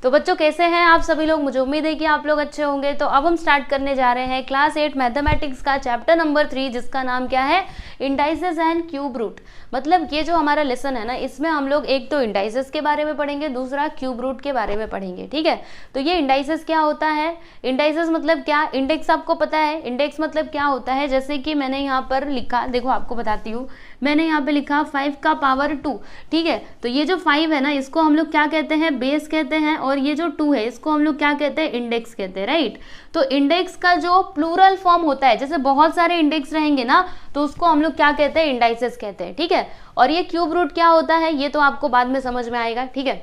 तो बच्चों कैसे हैं आप सभी लोग, मुझे उम्मीद है कि आप लोग अच्छे होंगे। तो अब हम स्टार्ट करने जा रहे हैं क्लास 8 मैथमेटिक्स का चैप्टर नंबर 3, जिसका नाम क्या है, इंडाइसेस एंड क्यूब रूट। मतलब ये जो हमारा लेसन है ना, इसमें हम लोग एक तो इंडाइसेस के बारे में पढ़ेंगे, दूसरा क्यूब रूट के बारे में पढ़ेंगे। ठीक है, तो ये इंडाइसेस क्या होता है, इंडाइसेस मतलब क्या, इंडेक्स आपको पता है, इंडेक्स मतलब क्या होता है। जैसे कि मैंने यहाँ पर लिखा, देखो आपको बताती हूँ, मैंने यहाँ पे लिखा 5 का पावर 2। ठीक है, तो ये जो 5 है ना, इसको हम लोग क्या कहते हैं, बेस कहते हैं, और ये जो 2 है इसको हम लोग क्या कहते हैं, इंडेक्स कहते हैं, राइट। तो इंडेक्स का जो प्लूरल फॉर्म होता है, जैसे बहुत सारे इंडेक्स रहेंगे ना, तो उसको हम लोग क्या कहते हैं, इंडाइसेस कहते हैं। ठीक है, और ये क्यूब रूट क्या होता है ये तो आपको बाद में समझ में आएगा। ठीक है,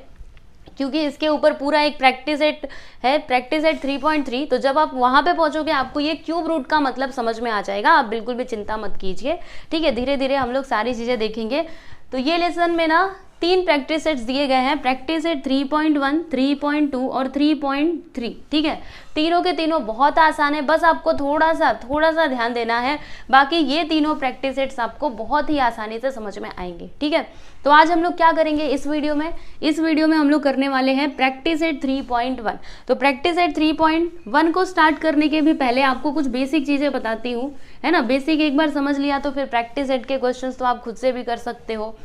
क्योंकि इसके ऊपर पूरा एक प्रैक्टिस सेट है, प्रैक्टिस सेट 3.3। तो जब आप वहां पे पहुंचोगे आपको ये क्यूब रूट का मतलब समझ में आ जाएगा, आप बिल्कुल भी चिंता मत कीजिए। ठीक है, धीरे धीरे हम लोग सारी चीजें देखेंगे। तो ये लेसन में ना 3 प्रैक्टिस सेट्स दिए गए हैं, प्रैक्टिस सेट 3.1, 3.2 और 3.3। ठीक है, तीनों के तीनों बहुत आसान है, बस आपको थोड़ा सा ध्यान देना है। बाकी ये तीनों प्रैक्टिस सेट्स आपको बहुत ही आसानी से समझ में आएंगे। ठीक है, तो आज हम लोग क्या करेंगे इस वीडियो में हम लोग करने वाले हैं प्रैक्टिस सेट 3.1। तो प्रैक्टिस सेट 3.1 को स्टार्ट करने के भी पहले आपको कुछ बेसिक चीजें बताती हूँ, है ना। बेसिक एक बार समझ लिया तो फिर प्रैक्टिस सेट के क्वेश्चंस तो आप खुद से भी कर सकते हो।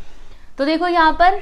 तो देखो यहाँ पर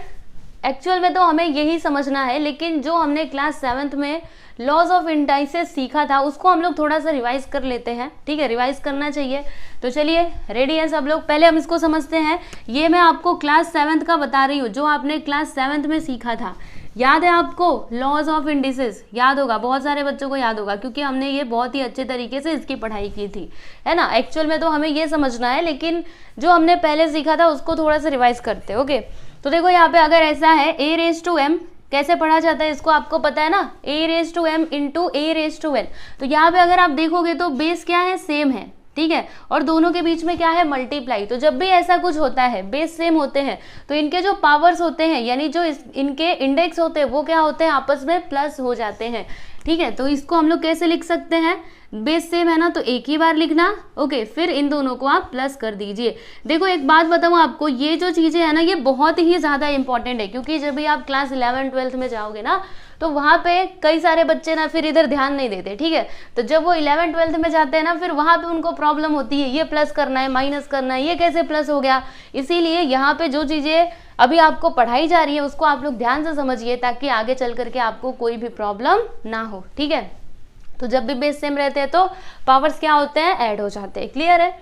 एक्चुअल में तो हमें यही समझना है, लेकिन जो हमने क्लास 7th में लॉज ऑफ इंडाइसेस सीखा था उसको हम लोग थोड़ा सा रिवाइज कर लेते हैं। ठीक है, रिवाइज करना चाहिए। तो चलिए रेडी हैं सब लोग, पहले हम इसको समझते हैं। ये मैं आपको क्लास 7th का बता रही हूँ, जो आपने क्लास 7th में सीखा था। याद है आपको लॉज ऑफ इंडिसेस, याद होगा, बहुत सारे बच्चों को याद होगा, क्योंकि हमने ये बहुत ही अच्छे तरीके से इसकी पढ़ाई की थी, है ना। एक्चुअल में तो हमें ये समझना है, लेकिन जो हमने पहले सीखा था उसको थोड़ा सा रिवाइज करते हैं। ओके, तो देखो यहाँ पे अगर ऐसा है a⁻m कैसे पढ़ा जाता है इसको आपको पता है ना, a⁻m इंटू a⁻n। तो यहाँ पे अगर आप देखोगे तो बेस क्या है, सेम है। ठीक है, और दोनों के बीच में क्या है, मल्टीप्लाई। तो जब भी ऐसा कुछ होता है, बेस सेम होते हैं, तो इनके जो पावर्स होते हैं, यानी जो इनके इंडेक्स होते हैं, वो क्या होते हैं, आपस में प्लस हो जाते हैं। ठीक है, तो इसको हम लोग कैसे लिख सकते हैं, बेस सेम है ना, तो एक ही बार लिखना। ओके, फिर इन दोनों को आप प्लस कर दीजिए। देखो एक बात बताऊं आपको, ये जो चीजें है ना, ये बहुत ही ज्यादा इंपॉर्टेंट है, क्योंकि जब भी आप क्लास 11-12 में जाओगे ना, तो वहां पे कई सारे बच्चे ना फिर इधर ध्यान नहीं देते। ठीक है, तो जब वो 11-12 में जाते हैं ना, फिर वहां पे उनको प्रॉब्लम होती है, ये प्लस करना है, माइनस करना है, ये कैसे प्लस हो गया। इसीलिए यहाँ पे जो चीजें अभी आपको पढ़ाई जा रही है उसको आप लोग ध्यान से समझिए, ताकि आगे चल करके आपको कोई भी प्रॉब्लम ना हो। ठीक है, तो जब भी बेस सेम रहते हैं तो पावर्स क्या होते हैं, ऐड हो जाते हैं। क्लियर है।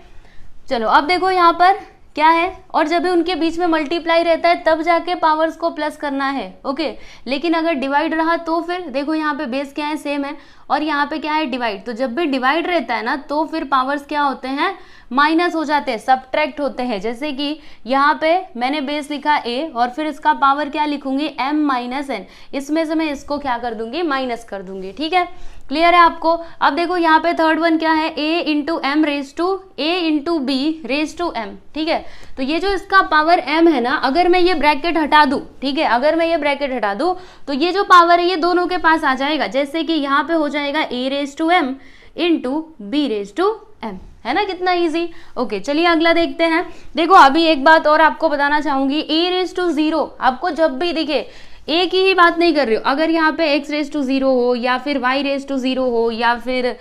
चलो अब देखो यहाँ पर क्या है, और जब भी उनके बीच में मल्टीप्लाई रहता है तब जाके पावर्स को प्लस करना है। ओके, लेकिन अगर डिवाइड रहा तो फिर देखो यहाँ पे बेस क्या है, सेम है, और यहाँ पे क्या है, डिवाइड। तो जब भी डिवाइड रहता है ना, तो फिर पावर्स क्या होते हैं, माइनस हो जाते हैं, सब्ट्रैक्ट होते हैं। जैसे कि यहाँ पे मैंने बेस लिखा a, और फिर इसका पावर क्या लिखूंगी, m-n। इसमें से मैं इसको क्या कर दूंगी, माइनस कर दूंगी। ठीक है, क्लियर है आपको। अब देखो यहाँ पे थर्ड वन क्या है, a into m raise to a into b raise to m। ठीक है, तो ये जो इसका पावर m है ना, अगर मैं ये ब्रैकेट हटा दूं, ठीक है, अगर मैं ये ब्रैकेट हटा दूं, तो ये जो पावर है ये दोनों के पास आ जाएगा। जैसे कि यहाँ पे हो जाएगा a raise to m into b raise to m, है ना, कितना इजी। ओके, चलिए अगला देखते हैं। देखो अभी एक बात और आपको बताना चाहूंगी, a रेज टू 0 आपको जब भी दिखे, एक ही बात नहीं कर रही हो, अगर यहाँ पे x रेज टू 0 हो, या फिर y रेज टू 0 हो, या फिर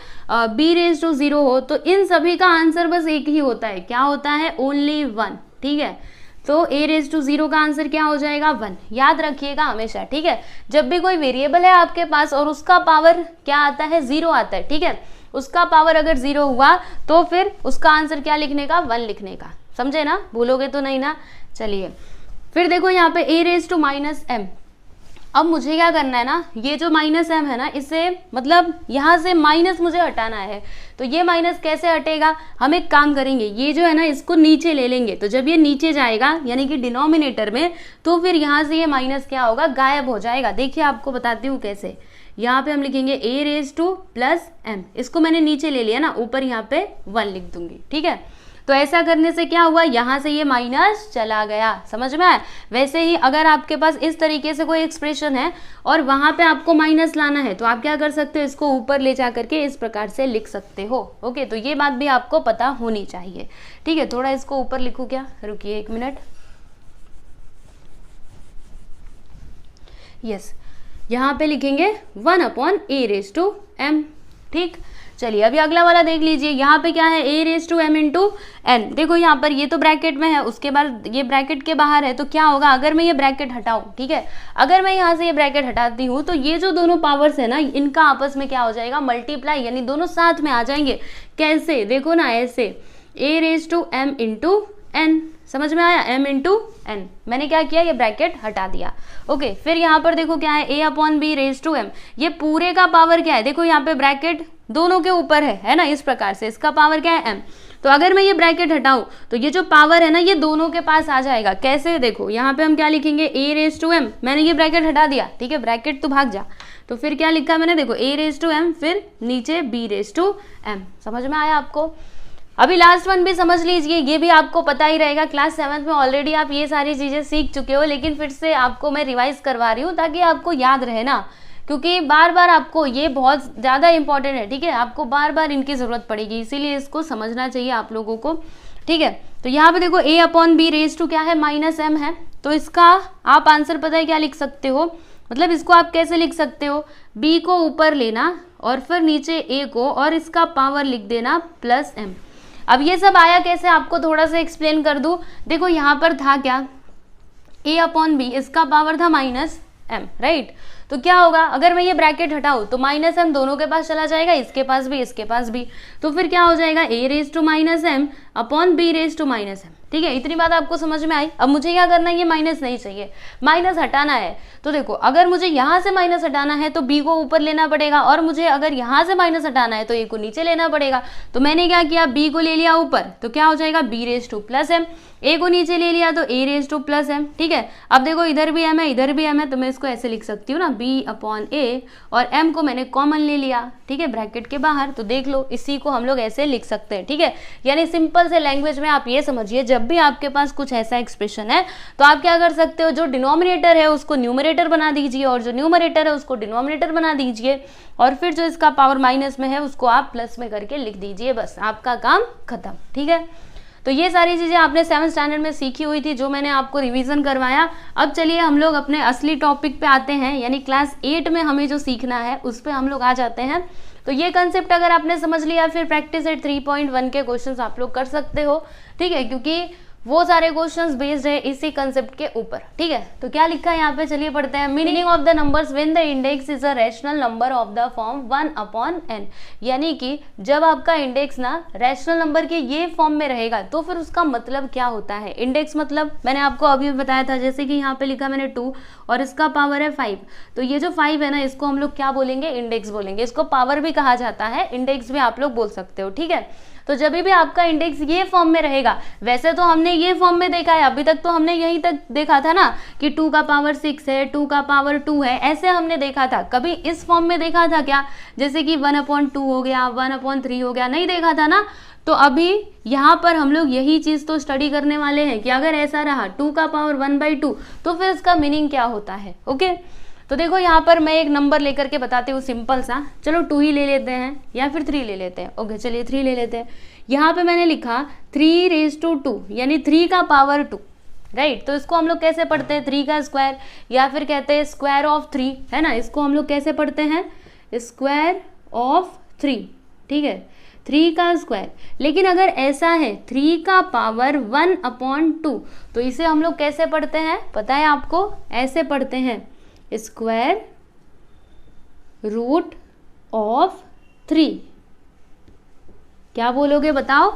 b रेज टू 0 हो, तो इन सभी का आंसर बस एक ही होता है। क्या होता है, ओनली 1। ठीक है, तो a रेज टू 0 का आंसर क्या हो जाएगा, 1। याद रखिएगा हमेशा। ठीक है, जब भी कोई वेरिएबल है आपके पास और उसका पावर क्या आता है, 0 आता है, ठीक है, उसका पावर अगर 0 हुआ तो फिर उसका आंसर क्या लिखने का, 1 लिखने का। समझे ना, भूलोगे तो नहीं ना। चलिए फिर देखो यहाँ पे a रेज टू -m। अब मुझे क्या करना है ना, ये जो -m है ना, इसे मतलब यहाँ से माइनस मुझे हटाना है। तो ये माइनस कैसे हटेगा, हम एक काम करेंगे, ये जो है ना इसको नीचे ले लेंगे। तो जब ये नीचे जाएगा यानी कि डिनोमिनेटर में, तो फिर यहाँ से ये माइनस क्या होगा, गायब हो जाएगा। देखिए आपको बताती हूँ कैसे। यहाँ पे हम लिखेंगे a रेज टू +m, इसको मैंने नीचे ले लिया ना, ऊपर यहाँ पे 1 लिख दूंगी। ठीक है, तो ऐसा करने से क्या हुआ, यहाँ से ये माइनस चला गया। समझ में आया। वैसे ही अगर आपके पास इस तरीके से कोई एक्सप्रेशन है और वहां पे आपको माइनस लाना है, तो आप क्या कर सकते हो, इसको ऊपर ले जा करके इस प्रकार से लिख सकते हो। ओके, तो ये बात भी आपको पता होनी चाहिए। ठीक है, थोड़ा इसको ऊपर लिखूं क्या, रुकिए 1 मिनट। यस, यहाँ पे लिखेंगे 1/a⁴m। ठीक, चलिए अभी अगला वाला देख लीजिए। यहाँ पे क्या है, a⁴m इंटू n। देखो यहाँ पर ये तो ब्रैकेट में है, उसके बाद ये ब्रैकेट के बाहर है, तो क्या होगा अगर मैं ये ब्रैकेट हटाऊं, ठीक है, अगर मैं यहाँ से ये ब्रैकेट हटाती हूँ तो ये जो दोनों पावर्स है ना, इनका आपस में क्या हो जाएगा, मल्टीप्लाई, यानी दोनों साथ में आ जाएंगे। कैसे, देखो ना ऐसे, a⁴m इंटू n, समझ में आया, m इंटू n। मैंने क्या किया, ये ब्रैकेट हटा दिया। ओके, फिर यहाँ पर देखो क्या है, a/b⁴m। ये पूरे का पावर क्या है, देखो यहाँ पे ब्रैकेट दोनों के ऊपर है ना, इस प्रकार से इसका पावर क्या है, m। तो अगर मैं ये ब्रैकेट हटाऊं तो ये जो पावर है ना, ये दोनों के पास आ जाएगा। कैसे, देखो यहाँ पे हम क्या लिखेंगे, a⁴m, मैंने ये ब्रैकेट हटा दिया, ठीक है, ब्रैकेट तो भाग जा, तो फिर क्या लिखा मैंने, देखो a⁴m, फिर नीचे b⁴m। समझ में आया आपको। अभी लास्ट वन भी समझ लीजिए, ये भी आपको पता ही रहेगा, क्लास 7th में ऑलरेडी आप ये सारी चीजें सीख चुके हो, लेकिन फिर से आपको मैं रिवाइज करवा रही हूँ ताकि आपको याद रहे ना, क्योंकि बार बार आपको ये बहुत ज़्यादा इंपॉर्टेंट है, ठीक है, आपको बार बार इनकी ज़रूरत पड़ेगी, इसीलिए इसको समझना चाहिए आप लोगों को, ठीक है। तो यहाँ पे देखो a/b⁴ क्या है, -m है, तो इसका आप आंसर पता है क्या लिख सकते हो, मतलब इसको आप कैसे लिख सकते हो, b को ऊपर लेना और फिर नीचे a को, और इसका पावर लिख देना +m। अब ये सब आया कैसे, आपको थोड़ा सा एक्सप्लेन कर दूं। देखो यहाँ पर था क्या, a/b, इसका पावर था -m, राइट। तो क्या होगा, अगर मैं ये ब्रैकेट हटाऊं तो -m दोनों के पास चला जाएगा, इसके पास भी इसके पास भी, तो फिर क्या हो जाएगा, a⁻m/b⁻m। ठीक है, इतनी बात आपको समझ में आई। अब मुझे क्या करना है, ये माइनस नहीं चाहिए, माइनस हटाना है। तो देखो अगर मुझे यहाँ से माइनस हटाना है तो b को ऊपर लेना पड़ेगा, और मुझे अगर यहाँ से माइनस हटाना है तो a को नीचे लेना पड़ेगा। तो मैंने क्या किया, b को ले लिया ऊपर, तो क्या हो जाएगा b⁻m, a को नीचे ले लिया तो a⁻m। ठीक है, अब देखो इधर भी m है इधर भी m है, तो मैं इसको ऐसे लिख सकती हूँ ना, b/a, और m को मैंने कॉमन ले लिया, ठीक है, ब्रैकेट के बाहर। तो देख लो इसी को हम लोग ऐसे लिख सकते हैं, ठीक है। यानी सिंपल से लैंग्वेज में आप ये समझिए, जब भी आपके पास कुछ ऐसा एक्सप्रेशन है तो आप क्या कर सकते हो, जो डिनोमिनेटर है उसको न्यूमरेटर बना दीजिए, और जो न्यूमरेटर है उसको डिनोमिनेटर बना दीजिए, और फिर जो इसका पावर माइनस में है उसको आप प्लस में करके लिख दीजिए, बस आपका काम खत्म। ठीक है, तो ये सारी चीज़ें आपने 7th स्टैंडर्ड में सीखी हुई थी, जो मैंने आपको रिवीजन करवाया। अब चलिए हम लोग अपने असली टॉपिक पे आते हैं, यानी क्लास 8 में हमें जो सीखना है उस पे हम लोग आ जाते हैं। तो ये कंसेप्ट अगर आपने समझ लिया, फिर प्रैक्टिस एट 3.1 के क्वेश्चंस आप लोग कर सकते हो, ठीक है, क्योंकि वो सारे क्वेश्चंस बेस्ड है इसी कंसेप्ट के ऊपर। ठीक है, तो क्या लिखा है यहाँ पे, चलिए पढ़ते हैं। Meaning of the numbers when the index is a rational number of the form 1/n, यानी कि जब आपका इंडेक्स ना रैशनल नंबर के ये फॉर्म में रहेगा तो फिर उसका मतलब क्या होता है। इंडेक्स मतलब मैंने आपको अभी बताया था, जैसे कि यहाँ पे लिखा मैंने 2 और इसका पावर है 5, तो ये जो 5 है ना, इसको हम लोग क्या बोलेंगे, इंडेक्स बोलेंगे। इसको पावर भी कहा जाता है, इंडेक्स भी आप लोग बोल सकते हो। ठीक है, तो जब भी आपका इंडेक्स ये फॉर्म में रहेगा, वैसे तो हमने ये फॉर्म में देखा है, अभी तक तो हमने यहीं तक देखा था ना कि 2 का पावर 6 है, 2 का पावर 2 है, ऐसे हमने देखा था। कभी इस फॉर्म में देखा था क्या, जैसे कि 1/2 हो गया, 1/3 हो गया, नहीं देखा था ना। तो अभी यहाँ पर हम लोग यही चीज़ तो स्टडी करने वाले हैं कि अगर ऐसा रहा 2 का पावर 1/2 तो फिर इसका मीनिंग क्या होता है। ओके, तो देखो यहाँ पर मैं एक नंबर लेकर के बताती हूँ सिंपल सा, चलो 2 ही ले लेते हैं या फिर 3 ले लेते हैं। ओके, चलिए 3 ले लेते हैं। यहाँ पे मैंने लिखा 3⁻², यानी 3 का पावर 2, राइट। तो इसको हम लोग कैसे पढ़ते हैं, 3 का स्क्वायर, या फिर कहते हैं स्क्वायर ऑफ 3, है ना। इसको हम लोग कैसे पढ़ते हैं, स्क्वायर ऑफ 3, ठीक है, 3 का स्क्वायर। लेकिन अगर ऐसा है 3 का पावर 1/2, तो इसे हम लोग कैसे पढ़ते हैं, पता है आपको, ऐसे पढ़ते हैं, स्क्वायर रूट ऑफ 3। क्या बोलोगे बताओ,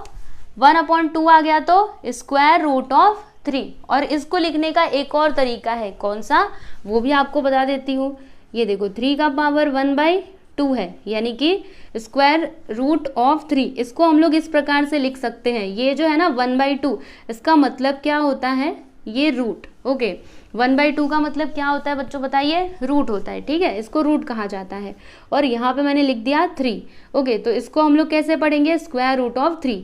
1/2 आ गया तो स्क्वायर रूट ऑफ 3। और इसको लिखने का एक और तरीका है, कौन सा, वो भी आपको बता देती हूँ। ये देखो 3 का पावर 1/2 है, यानी कि स्क्वायर रूट ऑफ 3, इसको हम लोग इस प्रकार से लिख सकते हैं। ये जो है ना 1/2, इसका मतलब क्या होता है, ये रूट। ओके, 1/2 का मतलब क्या होता है बच्चों, बताइए, रूट होता है। ठीक है, इसको रूट कहा जाता है। और यहाँ पे मैंने लिख दिया 3। ओके, तो इसको हम लोग कैसे पढ़ेंगे, स्क्वायर रूट ऑफ 3।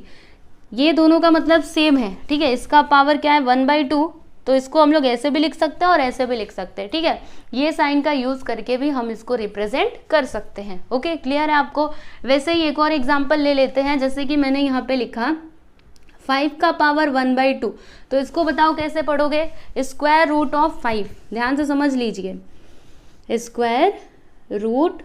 ये दोनों का मतलब सेम है, ठीक है। इसका पावर क्या है 1/2, तो इसको हम लोग ऐसे भी लिख सकते हैं और ऐसे भी लिख सकते हैं। ठीक है, ये साइन का यूज करके भी हम इसको रिप्रेजेंट कर सकते हैं। ओके, क्लियर है आपको। वैसे ही एक और एग्जाम्पल ले लेते हैं, जैसे कि मैंने यहाँ पे लिखा 5 का पावर 1/2, तो इसको बताओ कैसे पढ़ोगे, स्क्वायर रूट ऑफ 5। ध्यान से समझ लीजिए, स्क्वायर रूट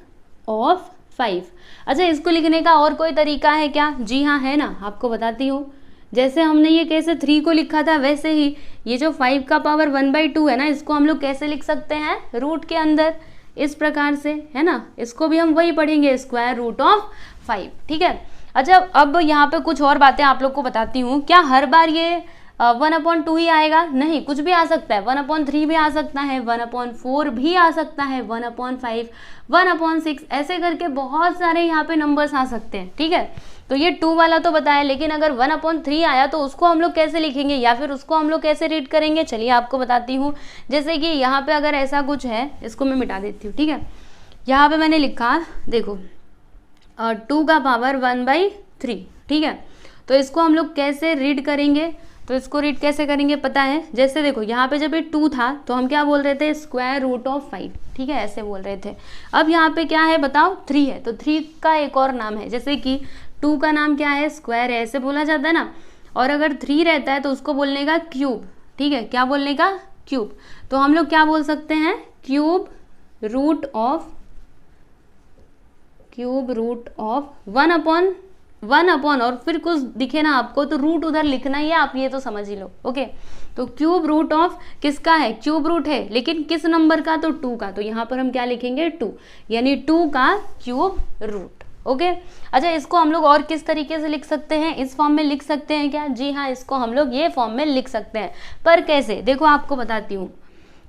ऑफ 5। अच्छा, इसको लिखने का और कोई तरीका है क्या? जी हाँ, है ना, आपको बताती हूँ। जैसे हमने ये कैसे 3 को लिखा था, वैसे ही ये जो 5 का पावर 1/2 है ना, इसको हम लोग कैसे लिख सकते हैं? रूट के अंदर, इस प्रकार से, है ना। इसको भी हम वही पढ़ेंगे, स्क्वायर रूट ऑफ 5, ठीक है। अच्छा, अब यहाँ पे कुछ और बातें आप लोग को बताती हूँ। क्या हर बार ये 1/2 ही आएगा? नहीं, कुछ भी आ सकता है। 1/3 भी आ सकता है, 1/4 भी आ सकता है, 1/5, 1/6, ऐसे करके बहुत सारे यहाँ पे नंबर्स आ सकते हैं, ठीक है। तो ये 2 वाला तो बताया, लेकिन अगर 1/3 आया तो उसको हम लोग कैसे लिखेंगे या फिर उसको हम लोग कैसे रीड करेंगे? चलिए आपको बताती हूँ। जैसे कि यहाँ पे अगर ऐसा कुछ है, इसको मैं मिटा देती हूँ, ठीक है। यहाँ पे मैंने लिखा, देखो 2 का पावर 1/3, ठीक है। तो इसको हम लोग कैसे रीड करेंगे? तो इसको रीड कैसे करेंगे पता है? जैसे देखो यहाँ पे जब ये 2 था तो हम क्या बोल रहे थे? स्क्वायर रूट ऑफ 5, ठीक है, ऐसे बोल रहे थे। अब यहाँ पे क्या है बताओ? 3 है, तो 3 का एक और नाम है। जैसे कि 2 का नाम क्या है? स्क्वायर है, ऐसे बोला जाता है ना। और अगर 3 रहता है तो उसको बोलने का क्यूब, ठीक है। क्या बोलने का? क्यूब। तो हम लोग क्या बोल सकते हैं? क्यूब रूट ऑफ 1/1 और फिर कुछ दिखे ना आपको तो रूट उधर लिखना ही है, आप ये तो समझ ही लो, ओके। तो क्यूब रूट ऑफ किसका है? क्यूब रूट है, लेकिन किस नंबर का? तो 2 का। तो यहाँ पर हम क्या लिखेंगे? 2, यानी 2 का क्यूब रूट, ओके। अच्छा, इसको हम लोग और किस तरीके से लिख सकते हैं? इस फॉर्म में लिख सकते हैं क्या? जी हाँ, इसको हम लोग ये फॉर्म में लिख सकते हैं। पर कैसे? देखो आपको बताती हूँ।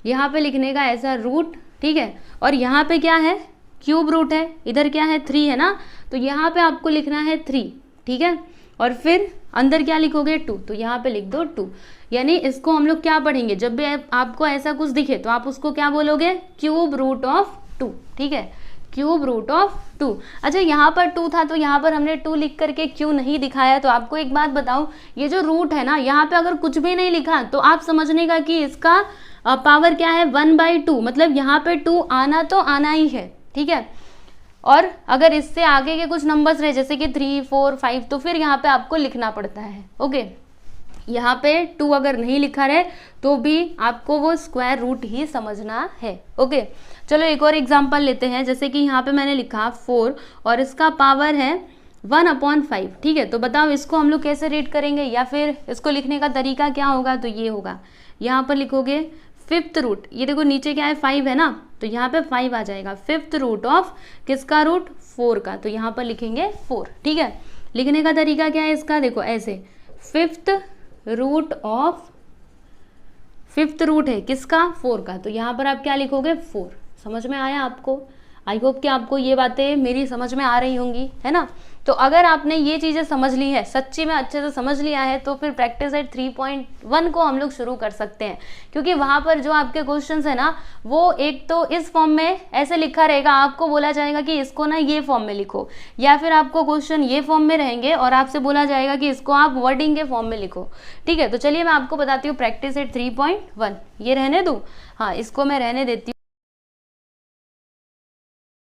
यहाँ पे लिखने का ऐसा रूट, ठीक है, और यहाँ पे क्या है? क्यूब रूट है, इधर क्या है? 3 है ना, तो यहाँ पे आपको लिखना है 3, ठीक है। और फिर अंदर क्या लिखोगे? 2, तो यहाँ पे लिख दो 2। यानी इसको हम लोग क्या पढ़ेंगे? जब भी आपको ऐसा कुछ दिखे तो आप उसको क्या बोलोगे? क्यूब रूट ऑफ 2, ठीक है, क्यूब रूट ऑफ 2। अच्छा, यहाँ पर 2 था तो यहाँ पर हमने 2 लिख करके क्यों नहीं दिखाया? तो आपको एक बात बताऊं, ये जो रूट है ना, यहाँ पे अगर कुछ भी नहीं लिखा तो आप समझने का कि इसका पावर क्या है? 1/2, मतलब यहाँ पे 2 आना तो आना ही है, ठीक है। और अगर इससे आगे के कुछ नंबर्स रहे जैसे कि 3, 4, 5, तो फिर यहाँ पे आपको लिखना पड़ता है, ओके। यहाँ पे 2 अगर नहीं लिखा रहे तो भी आपको वो स्क्वायर रूट ही समझना है, ओके। चलो एक और एग्जांपल लेते हैं। जैसे कि यहाँ पे मैंने लिखा 4 और इसका पावर है 1/5, ठीक है। तो बताओ इसको हम लोग कैसे रीड करेंगे या फिर इसको लिखने का तरीका क्या होगा? तो ये होगा, यहाँ पर लिखोगे 5th रूट, ये देखो नीचे क्या है? 5 है ना, तो यहाँ पे 5 आ जाएगा। 5th रूट ऑफ किसका रूट? 4 का, तो यहाँ पर लिखेंगे 4, ठीक है। लिखने का तरीका क्या है इसका? देखो ऐसे, 5th root of, 5th root है किसका? 4 का, तो यहाँ पर आप क्या लिखोगे? 4। समझ में आया आपको? आई होप कि आपको ये बातें मेरी समझ में आ रही होंगी, है ना। तो अगर आपने ये चीज़ें समझ ली है, सच्ची में अच्छे से समझ लिया है, तो फिर प्रैक्टिस एट 3.1 को हम लोग शुरू कर सकते हैं। क्योंकि वहाँ पर जो आपके क्वेश्चंस है ना, वो एक तो इस फॉर्म में ऐसे लिखा रहेगा, आपको बोला जाएगा कि इसको ना ये फॉर्म में लिखो, या फिर आपको क्वेश्चन ये फॉर्म में रहेंगे और आपसे बोला जाएगा कि इसको आप वर्डिंग के फॉर्म में लिखो, ठीक है। तो चलिए मैं आपको बताती हूँ प्रैक्टिस एट 3.1। ये रहने दूँ? हाँ, इसको मैं रहने देती हूँ।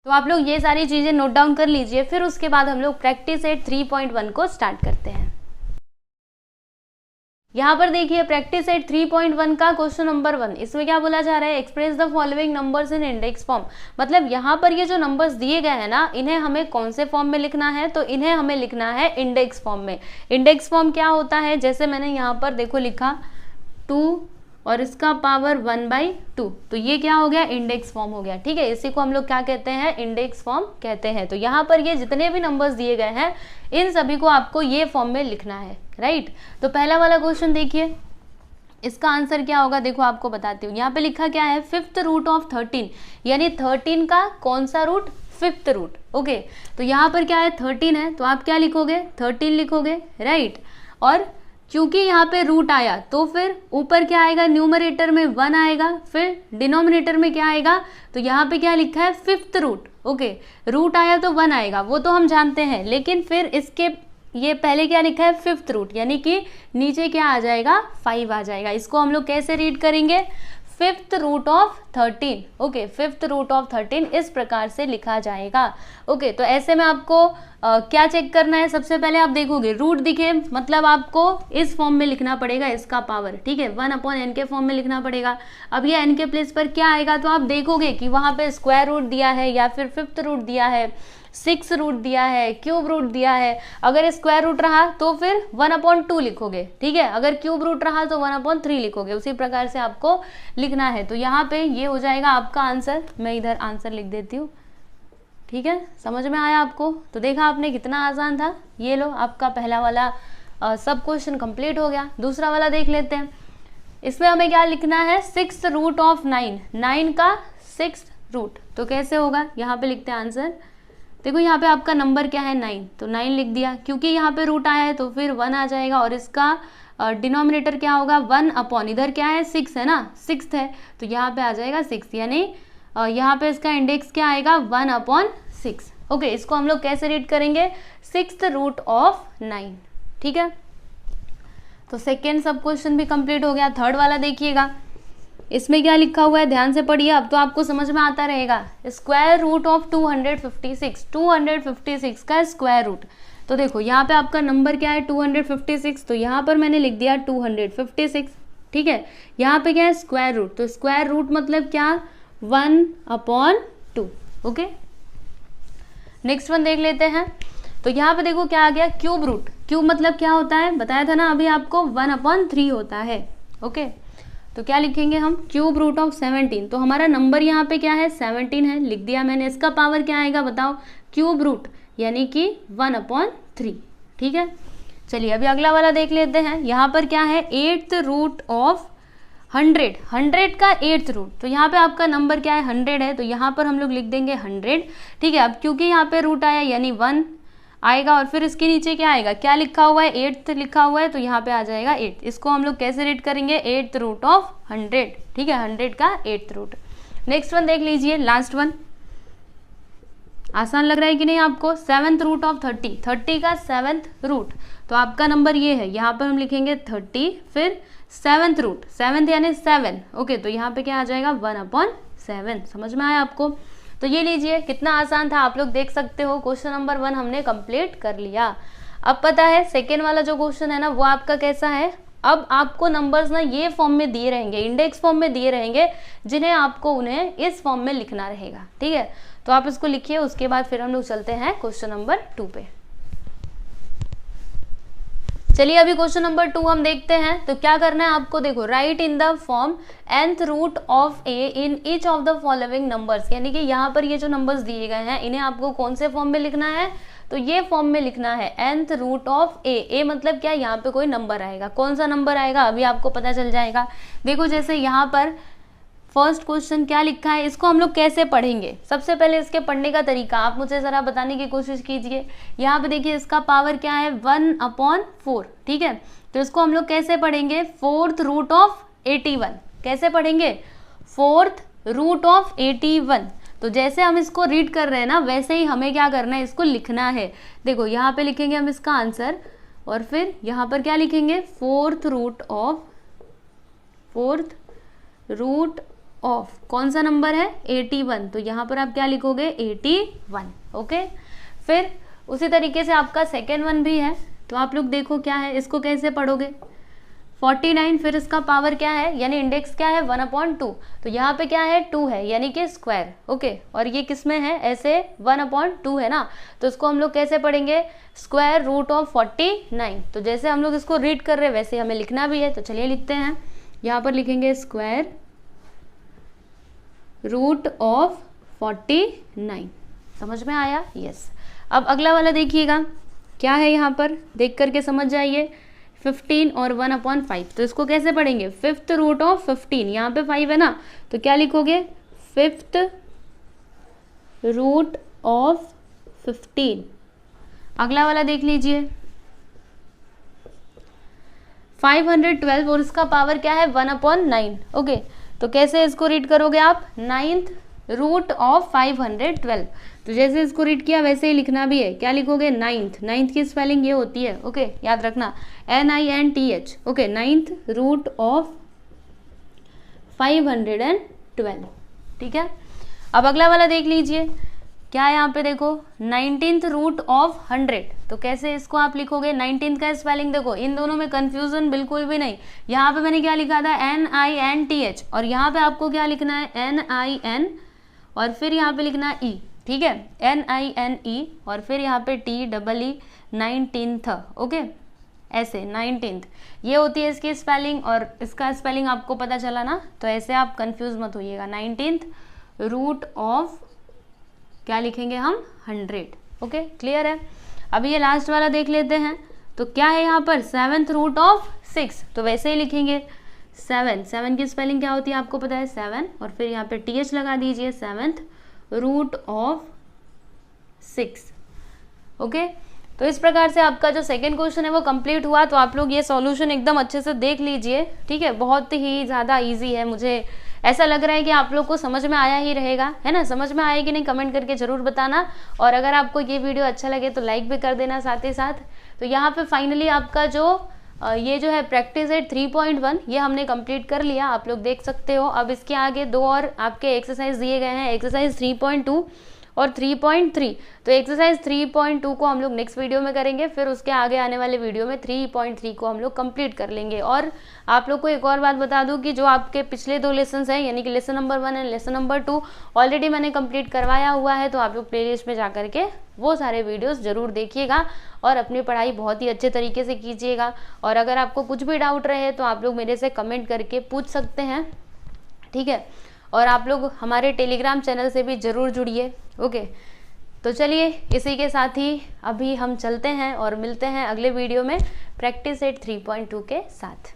तो आप लोग ये सारी चीज़ें नोट डाउन कर लीजिए, फिर उसके बाद हम लोग प्रैक्टिस एट 3.1 को स्टार्ट करते हैं। यहाँ पर देखिए प्रैक्टिस एट 3.1 का क्वेश्चन नंबर 1, इसमें क्या बोला जा रहा है? Express the following numbers in index form. मतलब यहाँ पर ये जो नंबर्स दिए गए हैं ना, इन्हें हमें कौन से फॉर्म में लिखना है? तो इन्हें हमें लिखना है इंडेक्स फॉर्म में। इंडेक्स फॉर्म क्या होता है? जैसे मैंने यहाँ पर देखो लिखा 2 और इसका पावर 1/2, तो ये क्या हो गया? इंडेक्स फॉर्म हो गया, ठीक है। इसी को हम लोग क्या कहते हैं? इंडेक्स फॉर्म कहते हैं। तो यहाँ पर ये जितने भी नंबर्स दिए गए हैं, इन सभी को आपको ये फॉर्म में लिखना है, राइट। तो पहला वाला क्वेश्चन देखिए, इसका आंसर क्या होगा? देखो आपको बताती हूँ। यहाँ पे लिखा क्या है? 5th रूट ऑफ 13, यानी 13 का कौन सा रूट? 5th root, okay. तो यहाँ पर क्या है? 13 है, तो आप क्या लिखोगे? 13 लिखोगे, राइट। और क्योंकि यहाँ पे रूट आया तो फिर ऊपर क्या आएगा? न्यूमरेटर में 1 आएगा, फिर डिनोमिनेटर में क्या आएगा? तो यहाँ पे क्या लिखा है? 5th root, okay. रूट आया तो 1 आएगा, वो तो हम जानते हैं, लेकिन फिर इसके ये पहले क्या लिखा है? 5th रूट, यानी कि नीचे क्या आ जाएगा? 5 आ जाएगा। इसको हम लोग कैसे रीड करेंगे? Fifth root of 13। Okay, fifth root of 13 इस प्रकार से लिखा जाएगा। ओके, तो ऐसे में आपको क्या चेक करना है, सबसे पहले आप देखोगे रूट दिखे मतलब आपको इस फॉर्म में लिखना पड़ेगा इसका पावर, ठीक है, 1/n के फॉर्म में लिखना पड़ेगा। अब ये n के प्लेस पर क्या आएगा, तो आप देखोगे कि वहाँ पे स्क्वायर रूट दिया है या फिर फिफ्थ रूट दिया है, 6 रूट दिया है, क्यूब रूट दिया है। अगर स्क्वायर रूट रहा तो फिर 1/2 लिखोगे, ठीक है, अगर क्यूब रूट रहा तो 1/3 लिखोगे। उसी प्रकार से आपको लिखना है। तो यहाँ पे ये हो जाएगा आपका आंसर। मैं इधर आंसर लिख देती हूँ, ठीक है, समझ में आया आपको। तो देखा आपने कितना आसान था। ये लो आपका पहला वाला सब क्वेश्चन कंप्लीट हो गया। दूसरा वाला देख लेते हैं। इसमें हमें क्या लिखना है, 6 रूट ऑफ 9, 9 का 6 रूट। तो कैसे होगा, यहाँ पे लिखते हैं आंसर। देखो यहाँ पे आपका नंबर क्या है 9, तो 9 लिख दिया, क्योंकि यहाँ पे रूट आया है तो फिर 1 आ जाएगा और इसका डिनोमिनेटर क्या होगा 1/, इधर क्या है 6 है ना, 6 है तो यहाँ पे आ जाएगा 6, यानी यहाँ पे इसका इंडेक्स क्या आएगा 1/6। ओके, इसको हम लोग कैसे रीड करेंगे, 6th रूट ऑफ 9, ठीक है। तो सेकेंड सब क्वेश्चन भी कंप्लीट हो गया। थर्ड वाला देखिएगा, इसमें क्या लिखा हुआ है ध्यान से पढ़िए, अब तो आपको समझ में आता रहेगा। स्क्वायर रूट ऑफ 256, 256 का स्क्वायर रूट। तो देखो यहाँ पे आपका नंबर क्या है 256, तो यहाँ पर मैंने लिख दिया 256, ठीक है। यहाँ पे क्या है स्क्वायर रूट, तो स्क्वायर रूट मतलब क्या 1/2। ओके, नेक्स्ट वन देख लेते हैं। तो यहाँ पे देखो क्या आ गया क्यूब रूट। क्यूब मतलब क्या होता है, बताया था ना अभी आपको 1/3 होता है। ओके, तो क्या लिखेंगे हम, क्यूब रूट ऑफ 17। तो हमारा नंबर यहाँ पे क्या है 17 है, लिख दिया मैंने। इसका पावर क्या आएगा बताओ, क्यूब रूट यानी कि 1/3, ठीक है। चलिए अभी अगला वाला देख लेते हैं। यहाँ पर क्या है 8th रूट ऑफ 100, 100 का 8th रूट। तो यहाँ पे आपका नंबर क्या है 100 है, तो यहाँ पर हम लोग लिख देंगे 100, ठीक है। अब क्योंकि यहाँ पे रूट आया यानी 1 आएगा और फिर इसके नीचे क्या आएगा, क्या लिखा हुआ है 8th लिखा हुआ है, तो यहाँ पे आ जाएगा 8। इसको हम लोग कैसे रीड करेंगे 8th रूट ऑफ 100, ठीक है, 100 का 8th रूट। नेक्स्ट वन देख लीजिए, लास्ट वन। आसान लग रहा है कि नहीं आपको, 7th रूट ऑफ 30, 30 का 7th रूट। तो आपका नंबर ये है, यहाँ पर हम लिखेंगे 30 फिर 7th रूट, 7th यानी 7। ओके, तो यहाँ पे क्या आ जाएगा 1/7। समझ में आया आपको। तो ये लीजिए कितना आसान था, आप लोग देख सकते हो। क्वेश्चन नंबर 1 हमने कंप्लीट कर लिया। अब पता है सेकेंड वाला जो क्वेश्चन है ना वो आपका कैसा है। अब आपको नंबर्स ना ये फॉर्म में दिए रहेंगे, इंडेक्स फॉर्म में दिए रहेंगे, जिन्हें आपको उन्हें इस फॉर्म में लिखना रहेगा, ठीक है। तो आप इसको लिखिए, उसके बाद फिर हम लोग चलते हैं क्वेश्चन नंबर 2 पे। चलिए अभी क्वेश्चन नंबर 2 हम देखते हैं। तो क्या करना है आपको, देखो write in the form nth root of a in each of the following numbers, यानी कि यहाँ पर ये जो नंबर्स दिए गए हैं इन्हें आपको कौन से फॉर्म में लिखना है, तो ये फॉर्म में लिखना है nth रूट ऑफ a मतलब क्या, यहाँ पे कोई नंबर आएगा, कौन सा नंबर आएगा अभी आपको पता चल जाएगा। देखो जैसे यहाँ पर फर्स्ट क्वेश्चन क्या लिखा है, इसको हम लोग कैसे पढ़ेंगे। सबसे पहले इसके पढ़ने का तरीका आप मुझे ज़रा बताने की कोशिश कीजिए। यहाँ पे देखिए इसका पावर क्या है 1/4, ठीक है। तो इसको हम लोग कैसे पढ़ेंगे, 4th रूट ऑफ 81। कैसे पढ़ेंगे, 4th रूट ऑफ 81। तो जैसे हम इसको रीड कर रहे हैं ना वैसे ही हमें क्या करना है, इसको लिखना है। देखो यहाँ पे लिखेंगे हम इसका आंसर और फिर यहाँ पर क्या लिखेंगे 4th रूट ऑफ कौन सा नंबर है 81। तो यहाँ पर आप क्या लिखोगे 81। ओके, फिर उसी तरीके से आपका सेकेंड वन भी है। तो आप लोग देखो क्या है, इसको कैसे पढ़ोगे 49 फिर इसका पावर क्या है यानी इंडेक्स क्या है 1/2। तो यहाँ पे क्या है 2 है यानी कि स्क्वायर। ओके, और ये किस में है ऐसे 1/2 है ना, तो इसको हम लोग कैसे पढ़ेंगे स्क्वायर रूट ऑफ 49। तो जैसे हम लोग इसको रीड कर रहे हैं वैसे हमें लिखना भी है। तो चलिए लिखते हैं, यहाँ पर लिखेंगे स्क्वायर रूट ऑफ 49। समझ में आया, यस। अब अगला वाला देखिएगा क्या है, यहाँ पर देख करके समझ जाइए 15 और 1/5। तो इसको कैसे पढ़ेंगे 5th रूट ऑफ 15, यहाँ पे 5 है ना, तो क्या लिखोगे 5th रूट ऑफ 15। अगला वाला देख लीजिए 512 और इसका पावर क्या है 1/9। ओके, तो कैसे इसको रीड करोगे आप 9th रूट ऑफ 512। तो जैसे इसको रीड किया वैसे ही लिखना भी है। क्या लिखोगे 9th की स्पेलिंग ये होती है। ओके, याद रखना NINTH। Okay, 9th root of 512, ठीक है। अब अगला वाला देख लीजिए, क्या है यहाँ पे देखो 19th रूट ऑफ 100, तो कैसे इसको आप लिखोगे। 19th का स्पेलिंग देखो, इन दोनों में कंफ्यूजन बिल्कुल भी नहीं। यहाँ पे मैंने क्या लिखा था NINTH, और यहाँ पे आपको क्या लिखना है NIN, और फिर यहाँ पे लिखना है E, ठीक है, NINE, और फिर यहाँ पे TEE 19th, ओके, ऐसे 19th ये होती है इसकी स्पेलिंग, और इसका स्पेलिंग आपको पता चला ना, तो ऐसे आप कंफ्यूज मत होइएगा। 19th रूट ऑफ क्या लिखेंगे हम 100, ओके, क्लियर है। अभी ये लास्ट वाला देख लेते हैं, तो क्या है यहाँ पर 7th रूट ऑफ 6, तो वैसे ही लिखेंगे 7 की स्पेलिंग क्या होती है आपको पता है 7, और फिर यहाँ पे TH लगा दीजिए 7th रूट ऑफ 6, ओके। तो इस प्रकार से आपका जो सेकंड क्वेश्चन है वो कंप्लीट हुआ। तो आप लोग ये सॉल्यूशन एकदम अच्छे से देख लीजिए, ठीक है, बहुत ही ज़्यादा इजी है। मुझे ऐसा लग रहा है कि आप लोग को समझ में आया ही रहेगा, है ना। समझ में आया कि नहीं कमेंट करके ज़रूर बताना, और अगर आपको ये वीडियो अच्छा लगे तो लाइक भी कर देना साथ ही साथ। तो यहाँ पे फाइनली आपका जो ये जो है प्रैक्टिस एट 3.1 ये हमने कंप्लीट कर लिया, आप लोग देख सकते हो। अब इसके आगे 2 और आपके एक्सरसाइज दिए गए हैं, एक्सरसाइज 3.2 और 3.3। तो एक्सरसाइज 3.2 को हम लोग नेक्स्ट वीडियो में करेंगे, फिर उसके आगे आने वाले वीडियो में 3.3 को हम लोग कंप्लीट कर लेंगे। और आप लोग को एक और बात बता दूं कि जो आपके पिछले 2 लेसन हैं, यानी कि lesson number 1 and lesson number 2 already मैंने कंप्लीट करवाया हुआ है, तो आप लोग प्लेलिस्ट में जा करके वो सारे वीडियोस जरूर देखिएगा और अपनी पढ़ाई बहुत ही अच्छे तरीके से कीजिएगा। और अगर आपको कुछ भी डाउट रहे तो आप लोग मेरे से कमेंट करके पूछ सकते हैं, ठीक है। और आप लोग हमारे टेलीग्राम चैनल से भी ज़रूर जुड़िए, ओके। तो चलिए इसी के साथ ही अभी हम चलते हैं और मिलते हैं अगले वीडियो में प्रैक्टिस एट 3.2 के साथ।